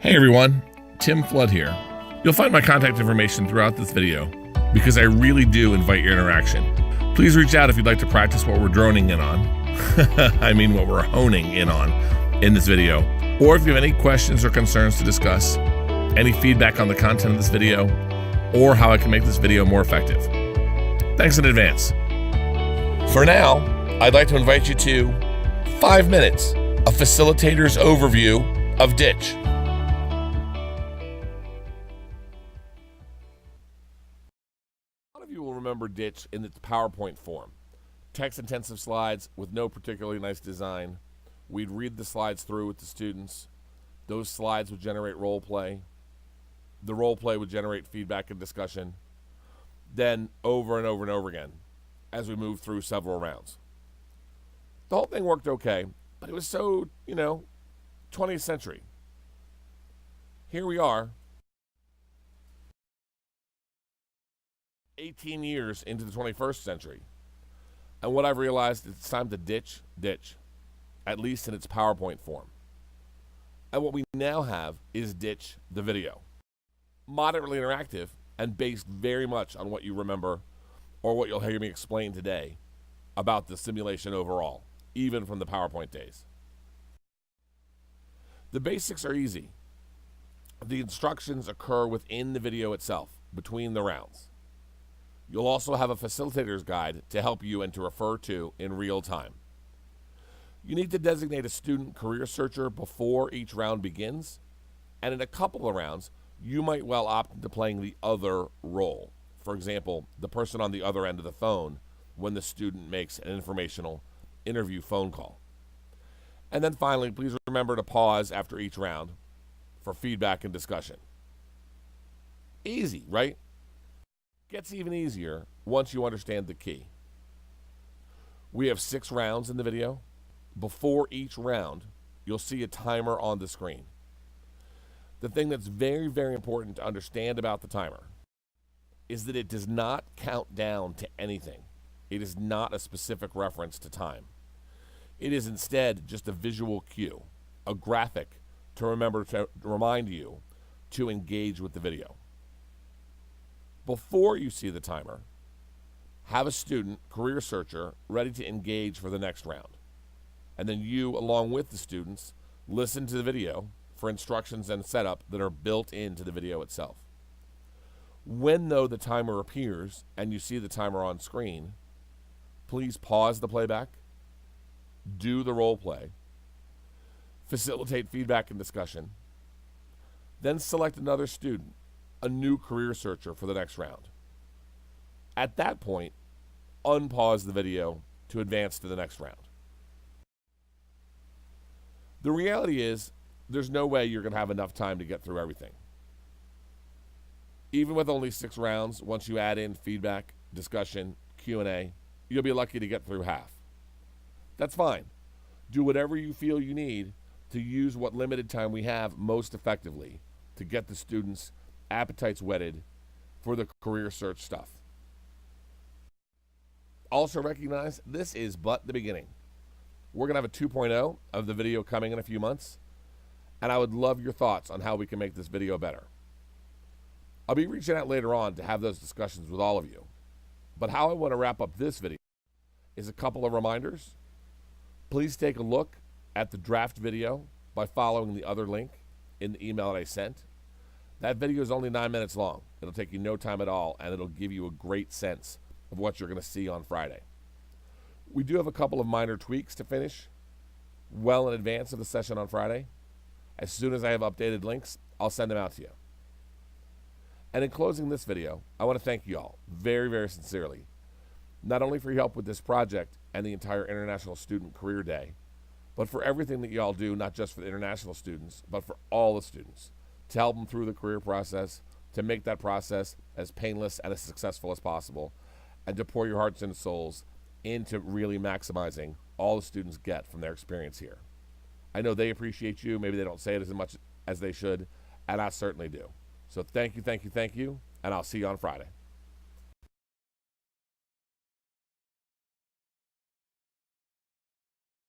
Hey everyone, Tim Flood here. You'll find my contact information throughout this video because I really do invite your interaction. Please reach out if you'd like to practice what we're droning in on. I mean what we're honing in on in this video. Or if you have any questions or concerns to discuss, any feedback on the content of this video, or how I can make this video more effective. Thanks in advance. For now, I'd like to invite you to 5 minutes, a facilitator's overview of Ditch. A lot of you will remember Ditch in its PowerPoint form. Text-intensive slides with no particularly nice design. We'd read the slides through with the students. Those slides would generate role play. The role play would generate feedback and discussion. Then over and over and over again as we moved through several rounds. The whole thing worked okay, but it was so, 20th century. Here we are, 18 years into the 21st century. And what I've realized is it's time to ditch, at least in its PowerPoint form. And what we now have is Ditch the video. Moderately interactive and based very much on what you remember or what you'll hear me explain today about the simulation overall, even from the PowerPoint days. The basics are easy. The instructions occur within the video itself, between the rounds. You'll also have a facilitator's guide to help you and to refer to in real time. You need to designate a student career searcher before each round begins, and in a couple of rounds, you might well opt into playing the other role. For example, the person on the other end of the phone when the student makes an informational interview phone call. And then finally, please remember to pause after each round for feedback and discussion. Easy, right? Gets even easier once you understand the key. We have 6 rounds in the video. Before each round, you'll see a timer on the screen. The thing that's very, very important to understand about the timer is that it does not count down to anything. It is not a specific reference to time. It is instead just a visual cue, a graphic to remind you to engage with the video. Before you see the timer, have a student, career searcher, ready to engage for the next round. And then you, along with the students, listen to the video for instructions and setup that are built into the video itself. When, though, the timer appears and you see the timer on screen, please pause the playback, do the role play, facilitate feedback and discussion, then select another student, a new career searcher for the next round. At that point, unpause the video to advance to the next round. The reality is, there's no way you're going to have enough time to get through everything. Even with only 6 rounds, once you add in feedback, discussion, Q&A, you'll be lucky to get through half. That's fine. Do whatever you feel you need to use what limited time we have most effectively to get the students' appetites whetted for the career search stuff. Also recognize this is but the beginning. We're going to have a 2.0 of the video coming in a few months, and I would love your thoughts on how we can make this video better. I'll be reaching out later on to have those discussions with all of you. But how I want to wrap up this video is a couple of reminders. Please take a look at the draft video by following the other link in the email that I sent. That video is only 9 minutes long. It'll take you no time at all, and it'll give you a great sense of what you're going to see on Friday. We do have a couple of minor tweaks to finish well in advance of the session on Friday. As soon as I have updated links, I'll send them out to you. And in closing this video, I want to thank you all very, very sincerely, not only for your help with this project and the entire International Student Career Day, but for everything that you all do, not just for the international students, but for all the students, to help them through the career process, to make that process as painless and as successful as possible, and to pour your hearts and souls into really maximizing all the students get from their experience here. I know they appreciate you. Maybe they don't say it as much as they should, and I certainly do. So thank you, and I'll see you on Friday.